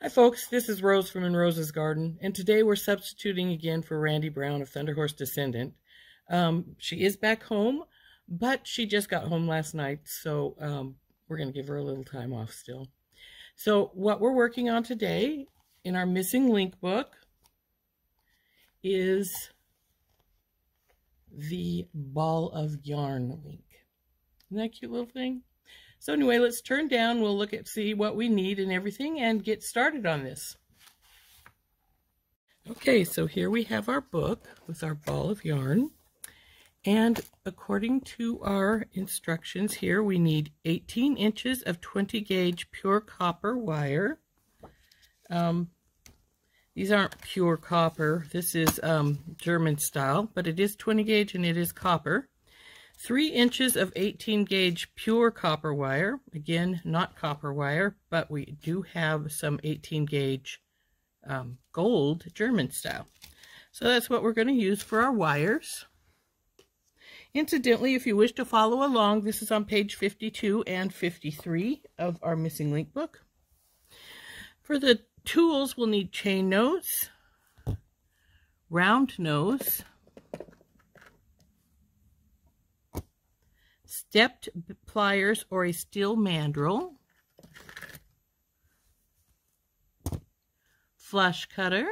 Hi folks, this is Rose from In Rose's Garden, and today we're substituting again for Randee Brown of Thunderhorse Descendant. She is back home, but she just got home last night, so we're going to give her a little time off still. So what we're working on today in our missing link book is the ball of yarn link. Isn't that a cute little thing? So anyway, let's turn down, we'll look at, see what we need and everything, and get started on this. Okay, so here we have our book with our ball of yarn. And according to our instructions here, we need 18 inches of 20 gauge pure copper wire. These aren't pure copper, this is German style, but it is 20 gauge and it is copper. 3 inches of 18 gauge pure copper wire, again not copper wire, but we do have some 18 gauge gold German style. So that's what we're going to use for our wires. Incidentally, if you wish to follow along, this is on page 52 and 53 of our missing link book. For the tools, we'll need chain nose, round nose, stepped pliers or a steel mandrel, flush cutter,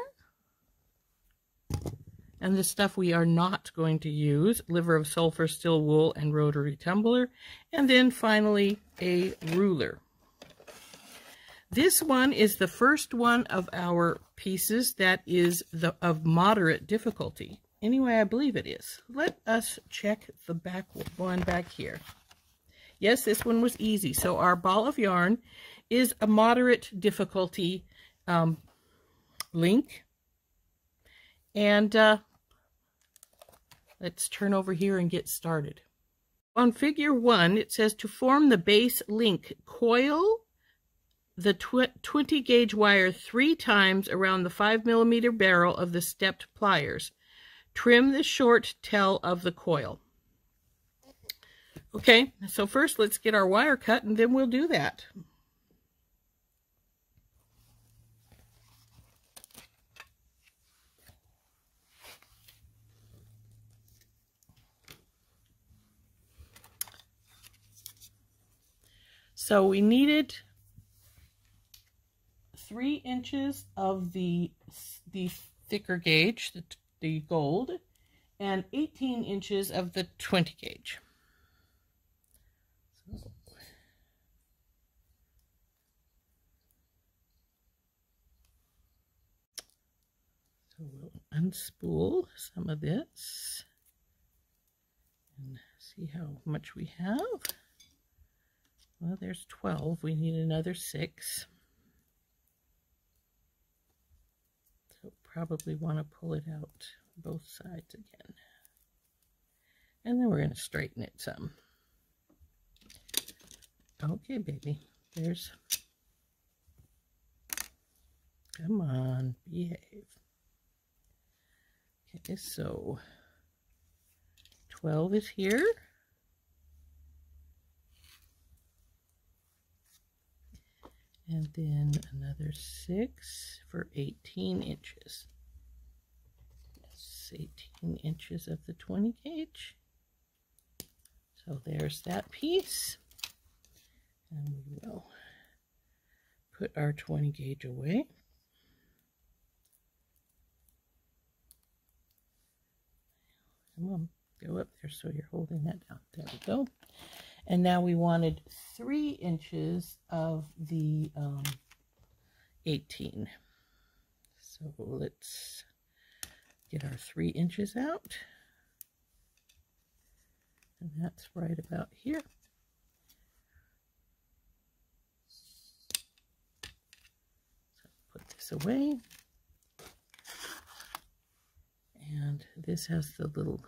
and the stuff we are not going to use, liver of sulfur, steel wool, and rotary tumbler, and then finally a ruler. This one is the first one of our pieces that is of moderate difficulty. Anyway, I believe it is. Let us check the back one back here. Yes, this one was easy. So our ball of yarn is a moderate difficulty link. And let's turn over here and get started. On figure 1, it says to form the base link, coil the 20 gauge wire 3 times around the 5mm barrel of the stepped pliers. Trim the short tail of the coil. Okay, so first let's get our wire cut and then we'll do that. So we needed 3 inches of the thicker gauge, the gold, and 18 inches of the 20 gauge. So we'll unspool some of this and see how much we have. Well, there's 12. We need another 6. So probably want to pull it out both sides again. And then we're going to straighten it some. Okay, baby. There's... Come on, behave. Okay, so 12 is here. And then another 6 for 18 inches. Yes, 18 inches of the 20 gauge. So there's that piece. And we will put our 20 gauge away. Come on, go up there so you're holding that down. There we go. And now we wanted 3 inches of the 18. So let's get our 3 inches out. And that's right about here. So put this away. And this has the little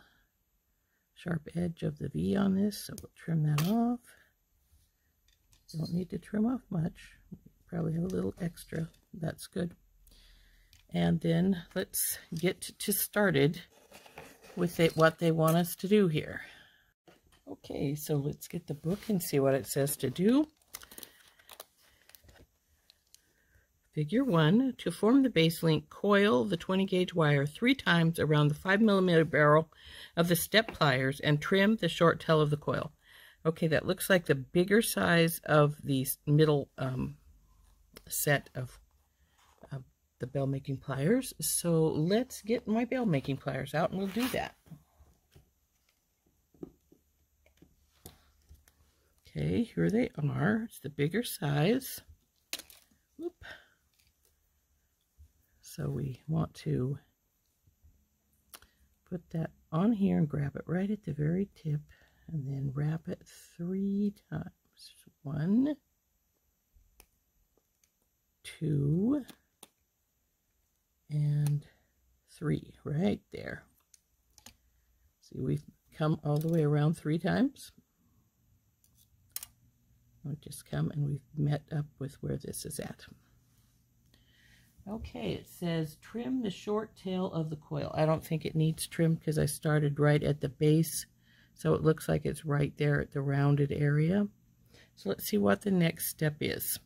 sharp edge of the V on this, so we'll trim that off. Don't need to trim off much. Probably have a little extra. That's good. And then let's get started with what they want us to do here. Okay, so let's get the book and see what it says to do. Figure 1, to form the base link, coil the 20 gauge wire 3 times around the 5mm barrel of the step pliers and trim the short tail of the coil. Okay, that looks like the bigger size of the middle set of the bell making pliers. So let's get my bell making pliers out and we'll do that. Okay, here they are. It's the bigger size. Whoop. So we want to put that on here and grab it right at the very tip and then wrap it 3 times. 1, 2, and 3 right there. See, we've come all the way around 3 times. We've just come and we've met up with where this is at. Okay, it says trim the short tail of the coil. I don't think it needs trim because I started right at the base, so it looks like it's right there at the rounded area. So let's see what the next step is.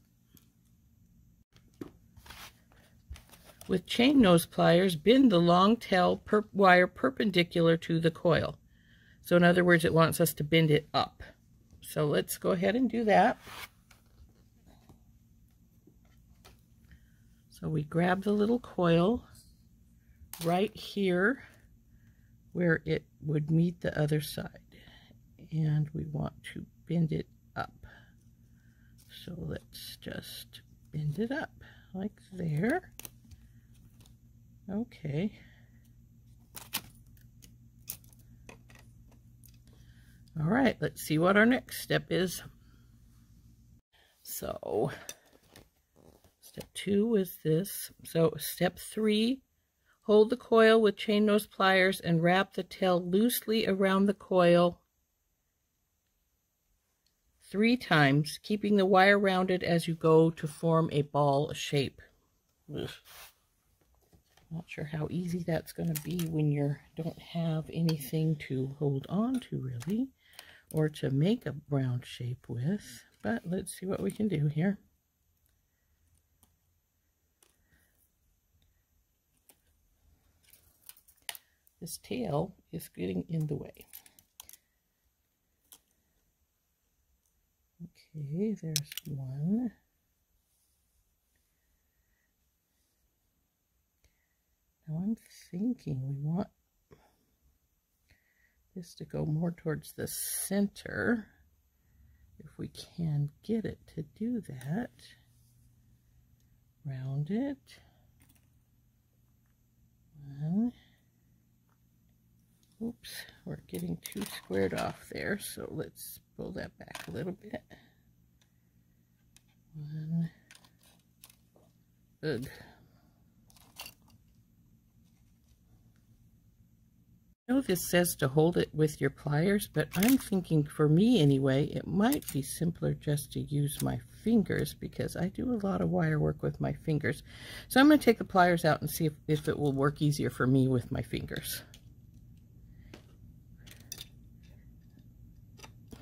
With chain nose pliers, bend the long tail wire perpendicular to the coil. So in other words, it wants us to bend it up. So let's go ahead and do that. So we grab the little coil right here where it would meet the other side, and we want to bend it up. So let's just bend it up like there. Okay. All right, let's see what our next step is. So step 2 is this. So step 3, hold the coil with chain nose pliers and wrap the tail loosely around the coil 3 times, keeping the wire rounded as you go to form a ball shape. Ugh. Not sure how easy that's going to be when you don't have anything to hold on to really, or to make a round shape with, but let's see what we can do here. This tail is getting in the way. Okay, there's one. Now I'm thinking we want this to go more towards the center, if we can get it to do that. Round it. 1. Oops, we're getting too squared off there, so let's pull that back a little bit. 1. Ugh. I know this says to hold it with your pliers, but I'm thinking, for me anyway, it might be simpler just to use my fingers because I do a lot of wire work with my fingers. So I'm going to take the pliers out and see if it will work easier for me with my fingers.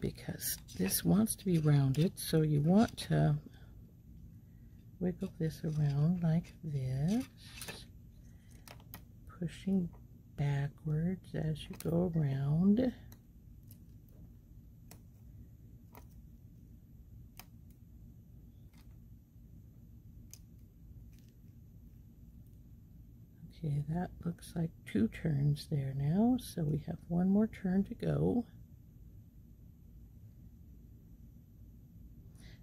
Because this wants to be rounded, so you want to wiggle this around like this, pushing backwards as you go around. Okay, that looks like 2 turns there now, so we have 1 more turn to go.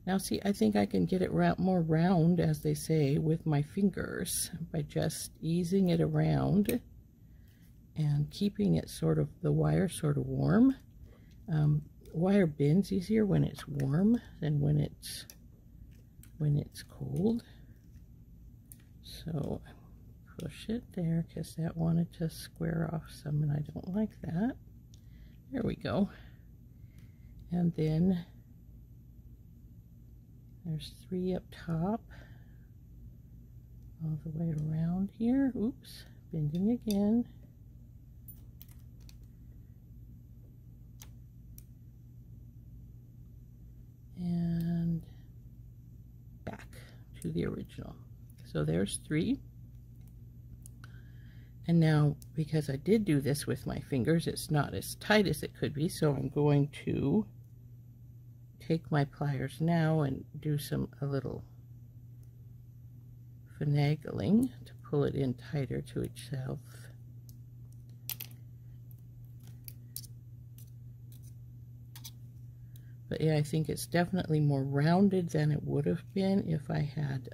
Now see, I think I can get it more round, as they say, with my fingers by just easing it around and keeping it sort of, the wire sort of warm. Wire bends easier when it's warm than when it's cold. So push it there because that wanted to square off some and I don't like that. There we go. And then there's 3 up top, all the way around here. Oops, bending again. And back to the original. So there's 3. And now, because I did do this with my fingers, it's not as tight as it could be, so I'm going to take my pliers now and do a little finagling to pull it in tighter to itself. But yeah, I think it's definitely more rounded than it would have been if I had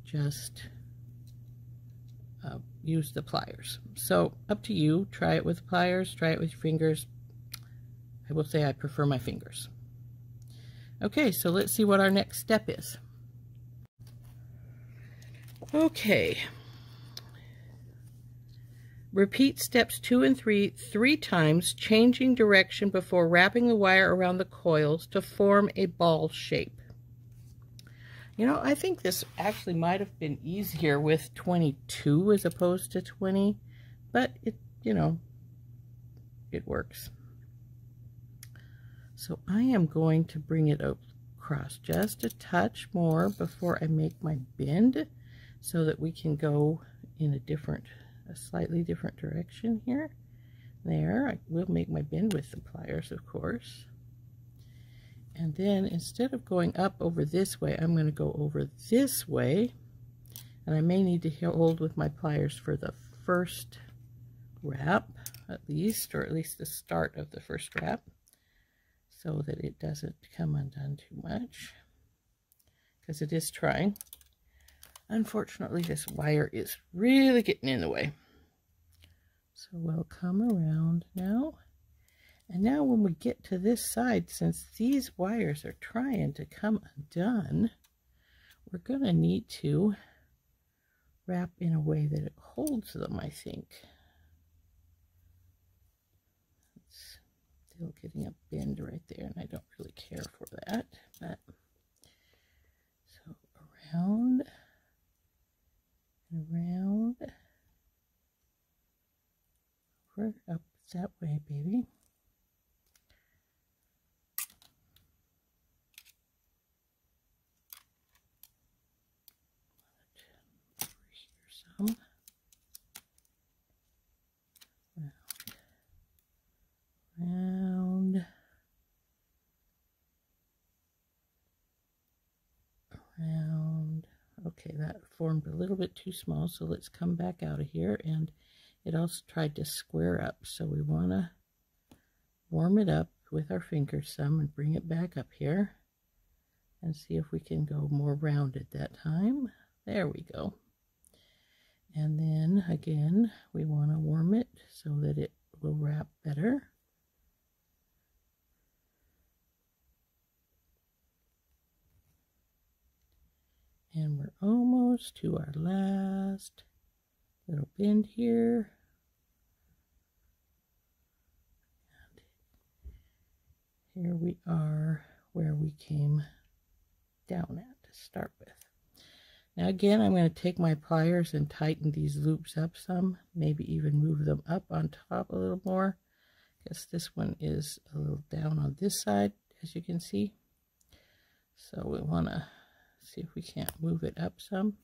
just used the pliers. So up to you. Try it with pliers, try it with your fingers. I will say I prefer my fingers. Okay, so let's see what our next step is. Okay. Repeat steps 2 and 3 3 times, changing direction before wrapping the wire around the coils to form a ball shape. You know, I think this actually might have been easier with 22 as opposed to 20, but it, you know, it works. So I am going to bring it across just a touch more before I make my bend so that we can go in a slightly different direction here. There, I will make my bend with the pliers, of course. And then instead of going up over this way, I'm going to go over this way. And I may need to hold with my pliers for the first wrap, at least, or at least the start of the first wrap, so that it doesn't come undone too much, because it is trying. Unfortunately, this wire is really getting in the way. So we'll come around now. And now when we get to this side, since these wires are trying to come undone, we're going to need to wrap in a way that it holds them, I think. It's still getting a bend right there, and I don't really care for that. But so around and around, over, up that way, baby. Round, round, around. Okay, that formed a little bit too small, so let's come back out of here. And it also tried to square up, so we want to warm it up with our fingers some and bring it back up here and see if we can go more rounded that time. There we go. And then again, we want to warm it so that it will wrap better. And we're almost to our last little bend here. And here we are where we came down at to start with. Now again, I'm going to take my pliers and tighten these loops up some, maybe even move them up on top a little more, because this one is a little down on this side, as you can see. So we want to see if we can't move it up some.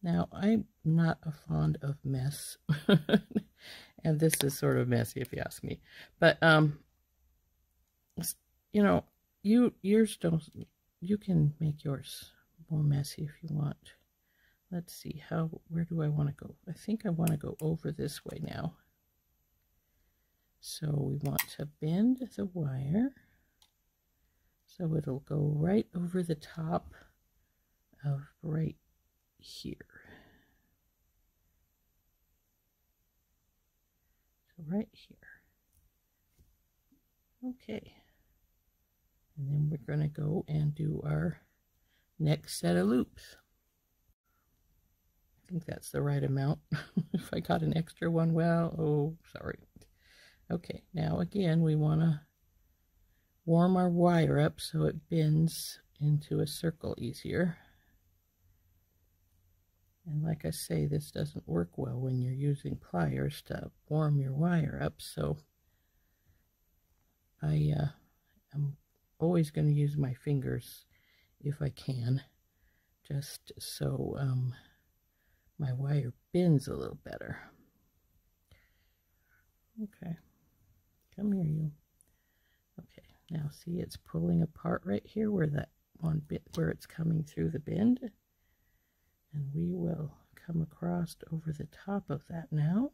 Now, I'm not a fond of mess, and this is sort of messy if you ask me. But, you know, yours don't, you can make yours more messy if you want. Let's see, where do I want to go? I think I want to go over this way now. So we want to bend the wire so it'll go right over the top of right here. So right here. Okay. And then we're going to go and do our next set of loops. I think that's the right amount. If I got an extra one, well, oh, sorry. Okay, now again, we want to warm our wire up so it bends into a circle easier. And like I say, this doesn't work well when you're using pliers to warm your wire up, so I'm always going to use my fingers if I can, just so my wire bends a little better. Okay, come here, you. Okay, now see, it's pulling apart right here where that one bit where it's coming through the bend, and we will come across over the top of that now,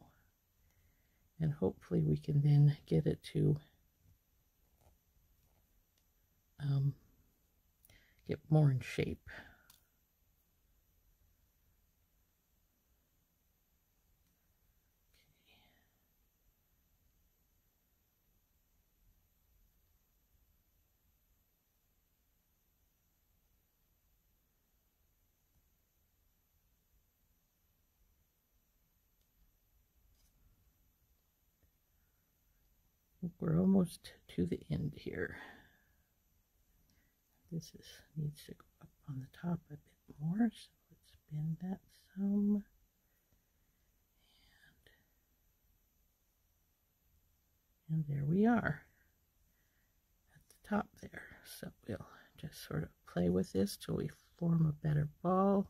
and hopefully we can then get it to get more in shape. We're almost to the end here. This needs to go up on the top a bit more, so let's bend that some. And there we are at the top there. So we'll just sort of play with this till we form a better ball.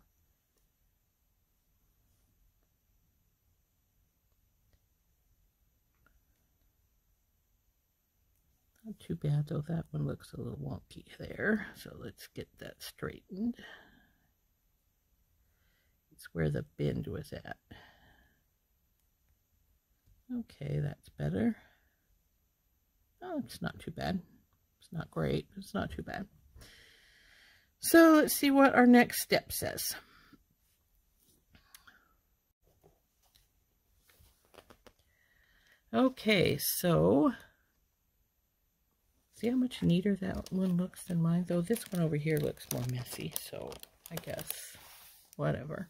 Not too bad though, that one looks a little wonky there. So let's get that straightened. It's where the bend was at. Okay, that's better. Oh, it's not too bad. It's not great, but it's not too bad. So let's see what our next step says. Okay, so see how much neater that one looks than mine, though this one over here looks more messy, so I guess whatever.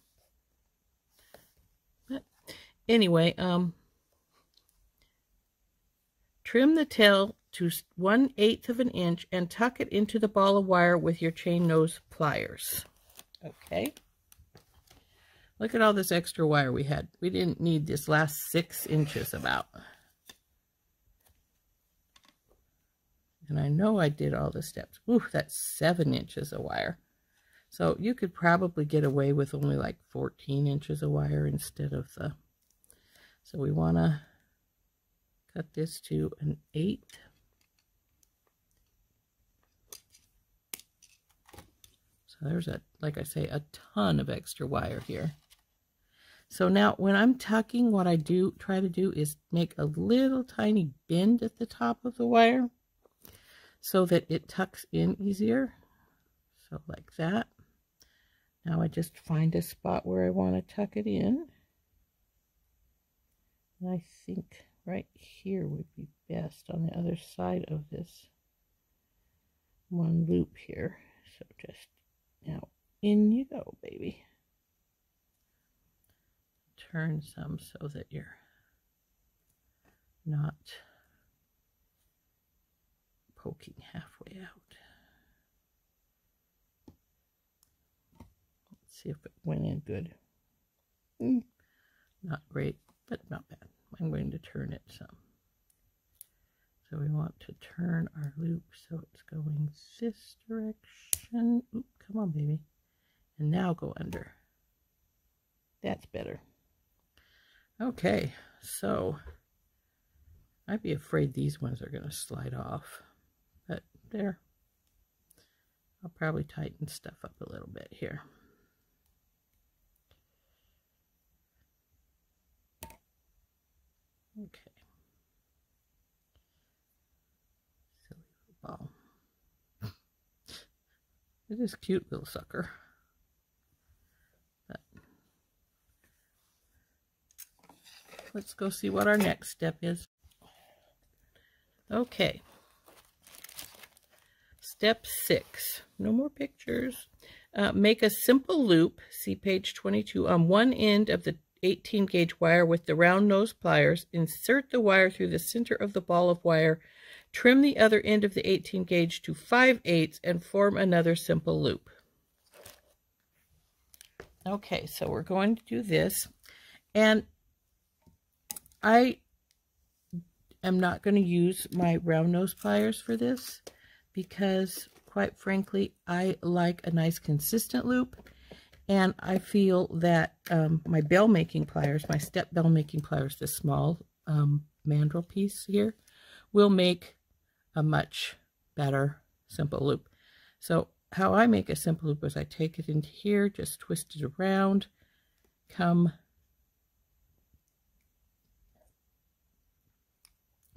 But anyway, trim the tail to 1/8 of an inch and tuck it into the ball of wire with your chain nose pliers. Okay. Look at all this extra wire we had. We didn't need this last 6 inches about. And I know I did all the steps. Ooh, that's 7 inches of wire. So you could probably get away with only like 14 inches of wire instead of the... So we want to cut this to an 1/8. So there's like I say, a ton of extra wire here. So now when I'm tucking, what I try to do is make a little tiny bend at the top of the wire so that it tucks in easier. So like that. Now I just find a spot where I want to tuck it in. And I think right here would be best on the other side of this one loop here. So just now in you go, baby. Turn some so that you're not poking halfway out. Let's see if it went in good. Not great, but not bad. I'm going to turn it some. So we want to turn our loop so it's going this direction. Oop, come on, baby. And now go under. That's better. Okay, so I'd be afraid these ones are going to slide off, but there. I'll probably tighten stuff up a little bit here. Okay. Silly little ball. It is a cute little sucker. But let's go see what our next step is. Okay. Step 6. No more pictures. Make a simple loop, see page 22, on one end of the 18 gauge wire with the round nose pliers. Insert the wire through the center of the ball of wire. Trim the other end of the 18 gauge to 5/8 and form another simple loop. Okay, so we're going to do this, and I am not going to use my round nose pliers for this because, quite frankly, I like a nice consistent loop, and I feel that my bell making pliers, my step bell making pliers, this small mandrel piece here, will make a much better simple loop. So how I make a simple loop is I take it into here, just twist it around, come,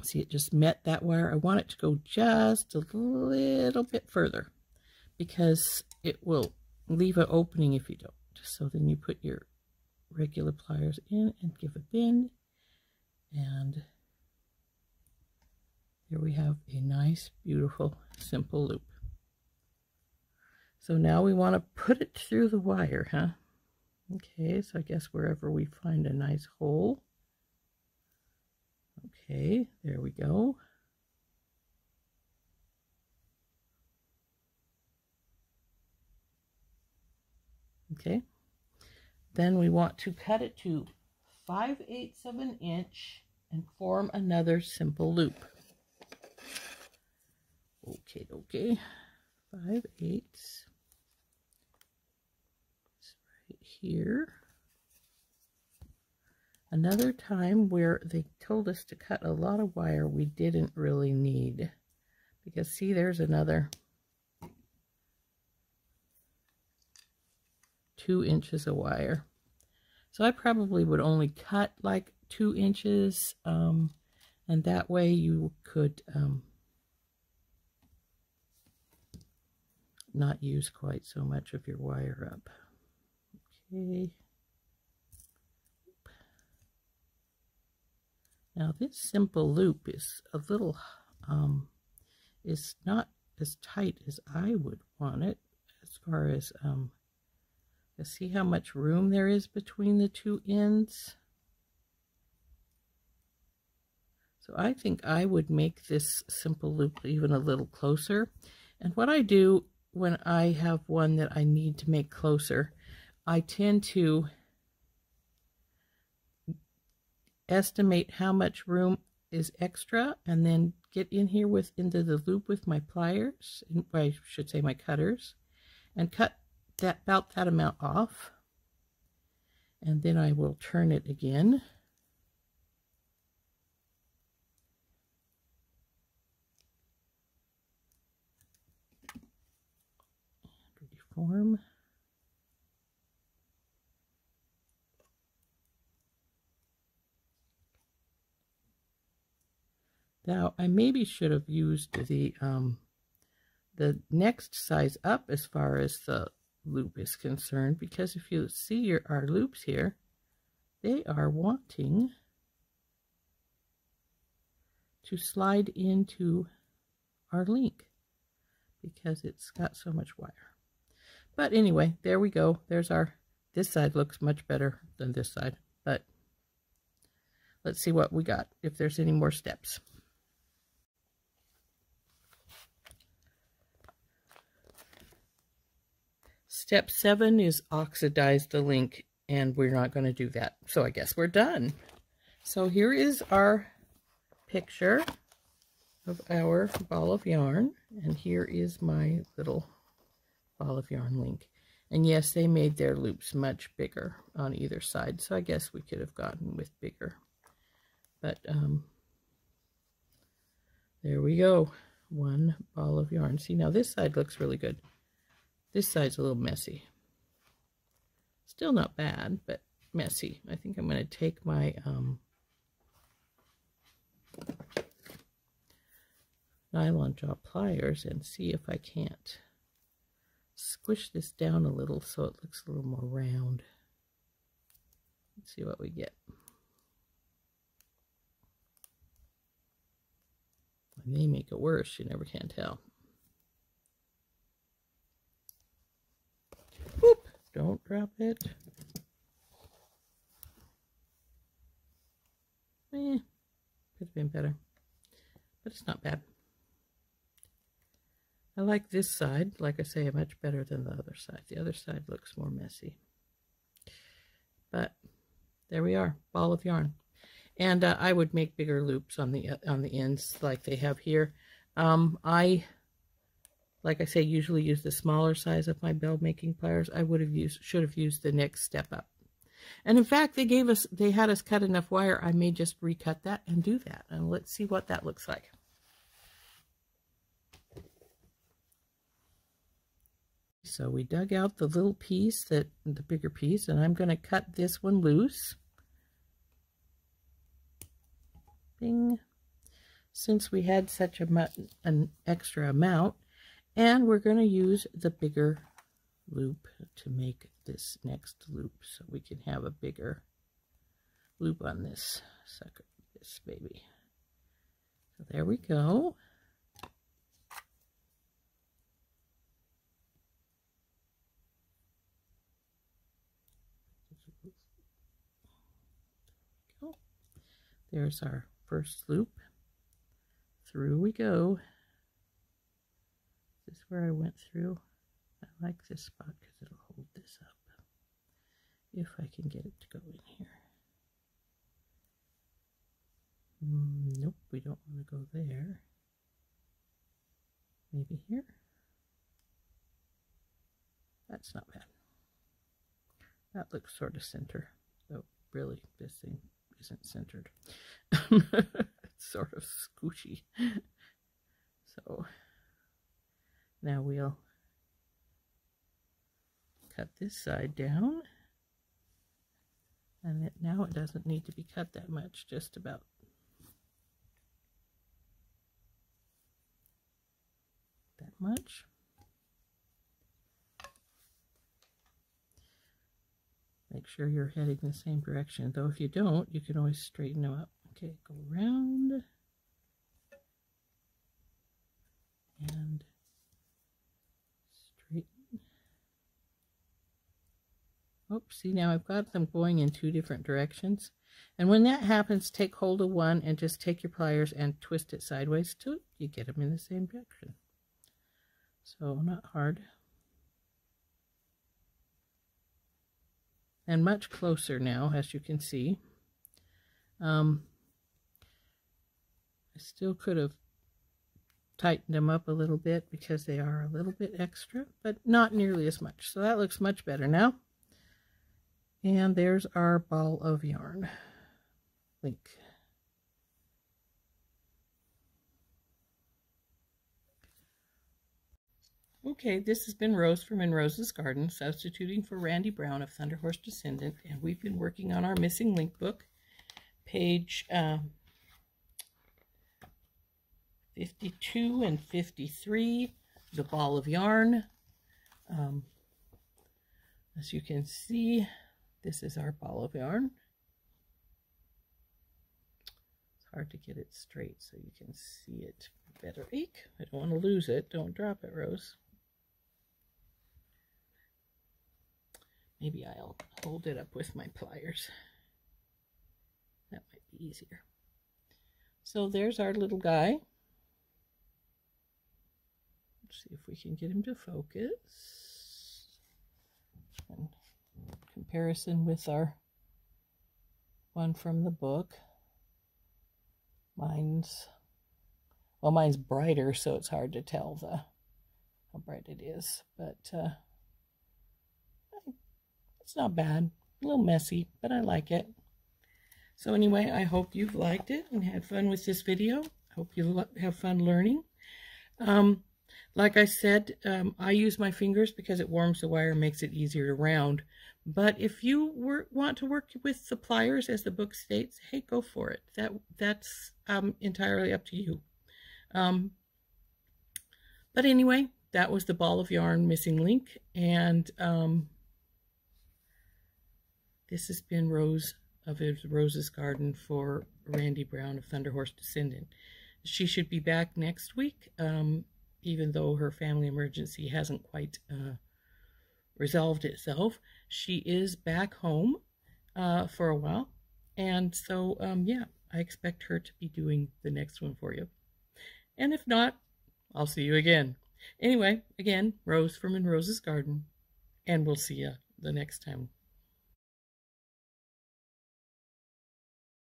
see, it just met that wire. I want it to go just a little bit further because it will leave an opening if you don't. So then you put your regular pliers in and give a bend, and here we have a nice, beautiful, simple loop. So now we want to put it through the wire, huh? Okay, so I guess wherever we find a nice hole. Okay, there we go. Okay, then we want to cut it to 5/8 of an inch and form another simple loop. Okay, 5/8. It's right here. Another time where they told us to cut a lot of wire we didn't really need, because see, there's another 2 inches of wire. So I probably would only cut like 2 inches, and that way you could not use quite so much of your wire up. Okay. Now this simple loop is a little, is not as tight as I would want it, as far as, see how much room there is between the two ends? So I think I would make this simple loop even a little closer. And what I do when I have one that I need to make closer, I tend to estimate how much room is extra and then get in here into the loop with my pliers, I should say my cutters, and cut that about that amount off, and then I will turn it again. And reform. Now I maybe should have used the next size up as far as the loop is concerned, because if you see our loops here, they are wanting to slide into our link because it's got so much wire. But anyway, there we go. There's this side looks much better than this side, but let's see what we got, if there's any more steps. Step 7 is oxidize the link, and we're not going to do that. So I guess we're done. So here is our picture of our ball of yarn, and here is my little ball of yarn link. And yes, they made their loops much bigger on either side, so I guess we could have gotten with bigger. But there we go. One ball of yarn. See, now this side looks really good. This side's a little messy. Still not bad, but messy. I think I'm going to take my nylon jaw pliers and see if I can't squish this down a little so it looks a little more round. Let's see what we get. When they make it worse, you never can tell. Whoop! Don't drop it. Could have been better, but it's not bad. I like this side, like I say, much better than the other side. The other side looks more messy. But there we are, ball of yarn. And I would make bigger loops on the ends like they have here. I, like I say, usually use the smaller size of my bell making pliers. I should have used the next step up. And in fact, they had us cut enough wire. I may just recut that and do that. And let's see what that looks like. So we dug out the little piece, the bigger piece, and I'm going to cut this one loose. Bing. Since we had such an extra amount, and we're going to use the bigger loop to make this next loop, so we can have a bigger loop on this sucker, this baby. So there we go. There's our first loop. Through we go. This is where I went through. I like this spot because it'll hold this up. If I can get it to go in here. Nope, we don't want to go there. Maybe here. That's not bad. That looks sort of center. Though really, this thing isn't centered. It's sort of scooshy. So now we'll cut this side down, and now it doesn't need to be cut that much, just about. That much. Make sure you're heading the same direction, though if you don't, you can always straighten them up. Okay, go around and straighten. Oops, see, now I've got them going in two different directions. And when that happens, take hold of one and just take your pliers and twist it sideways too. You get them in the same direction. So not hard. And much closer now, as you can see. I still could have tightened them up a little bit because they are a little bit extra, but not nearly as much. So that looks much better now. And there's our ball of yarn link. Okay, this has been Rose from In Rose's Garden, substituting for Randee Brown of Thunderhorse Descendant, and we've been working on our missing link book, page 52 and 53, the ball of yarn. As you can see, this is our ball of yarn. It's hard to get it straight so you can see it better. Eek, I don't want to lose it. Don't drop it, Rose. Maybe I'll hold it up with my pliers. That might be easier. So there's our little guy. Let's see if we can get him to focus. And comparison with our one from the book. Mine's brighter, so it's hard to tell how bright it is, but it's not bad. A little messy, but I like it. So anyway, I hope you've liked it and had fun with this video. I hope you have fun learning. Like I said, I use my fingers because it warms the wire and makes it easier to round. But if you want to work with the pliers, as the book states, hey, go for it. That's entirely up to you. But anyway, that was the ball of yarn missing link, and this has been Rose of Rose's Garden for Randee Brown of Thunderhorse Descendant. She should be back next week, even though her family emergency hasn't quite resolved itself. She is back home for a while, and so yeah, I expect her to be doing the next one for you. And if not, I'll see you again. Anyway, again, Rose from In Rose's Garden, and we'll see you the next time